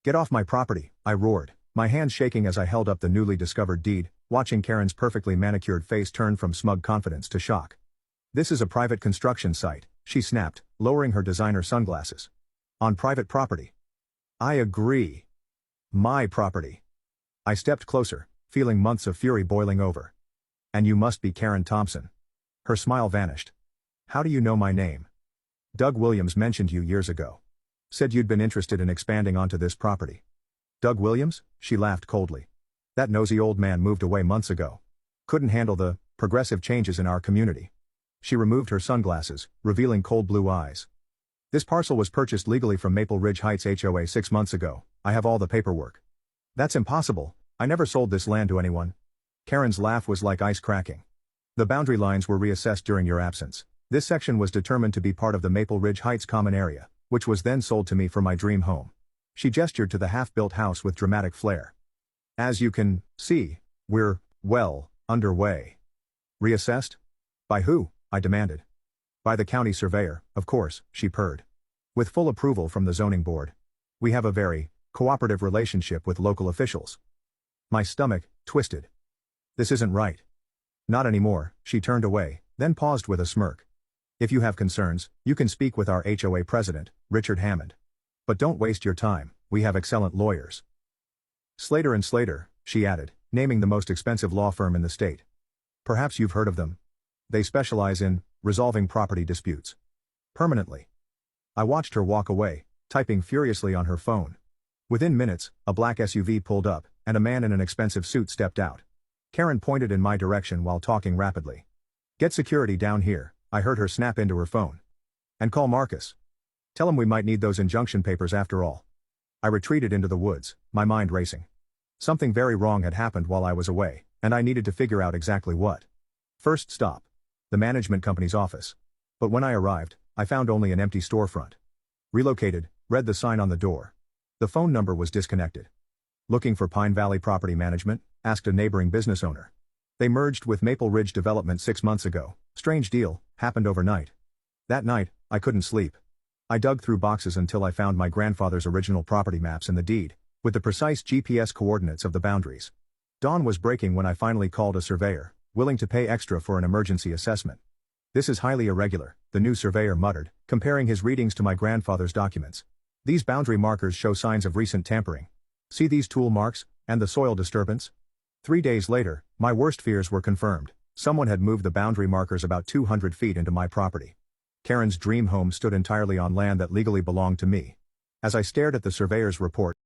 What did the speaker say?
Get off my property, I roared, my hands shaking as I held up the newly discovered deed, watching Karen's perfectly manicured face turn from smug confidence to shock. This is a private construction site, she snapped, lowering her designer sunglasses. On private property. I agree. My property. I stepped closer, feeling months of fury boiling over. And you must be Karen Thompson. Her smile vanished. How do you know my name? Doug Williams mentioned you years ago. Said you'd been interested in expanding onto this property. Doug Williams? She laughed coldly. That nosy old man moved away months ago. Couldn't handle the progressive changes in our community. She removed her sunglasses, revealing cold blue eyes. This parcel was purchased legally from Maple Ridge Heights HOA 6 months ago. I have all the paperwork. That's impossible. I never sold this land to anyone. Karen's laugh was like ice cracking. The boundary lines were reassessed during your absence. This section was determined to be part of the Maple Ridge Heights common area, which was then sold to me for my dream home. She gestured to the half-built house with dramatic flair. As you can see, we're, well, underway. Reassessed? By who? I demanded. By the county surveyor, of course, she purred. With full approval from the zoning board. We have a very cooperative relationship with local officials. My stomach twisted. This isn't right. Not anymore, she turned away, then paused with a smirk. If you have concerns, you can speak with our HOA president, Richard Hammond. But don't waste your time, we have excellent lawyers. Slater & Slater, she added, naming the most expensive law firm in the state. Perhaps you've heard of them. They specialize in resolving property disputes. Permanently. I watched her walk away, typing furiously on her phone. Within minutes, a black SUV pulled up, and a man in an expensive suit stepped out. Karen pointed in my direction while talking rapidly. Get security down here, I heard her snap into her phone. And call Marcus. Tell him we might need those injunction papers after all. I retreated into the woods, my mind racing. Something very wrong had happened while I was away, and I needed to figure out exactly what. First stop. The management company's office. But when I arrived, I found only an empty storefront. Relocated, read the sign on the door. The phone number was disconnected. Looking for Pine Valley Property Management? Asked a neighboring business owner. They merged with Maple Ridge Development 6 months ago. Strange deal, happened overnight. That night, I couldn't sleep. I dug through boxes until I found my grandfather's original property maps and the deed, with the precise GPS coordinates of the boundaries. Dawn was breaking when I finally called a surveyor, willing to pay extra for an emergency assessment. This is highly irregular, the new surveyor muttered, comparing his readings to my grandfather's documents. These boundary markers show signs of recent tampering. See these tool marks, and the soil disturbance? 3 days later, my worst fears were confirmed. Someone had moved the boundary markers about 200 feet into my property. Karen's dream home stood entirely on land that legally belonged to me. As I stared at the surveyor's report,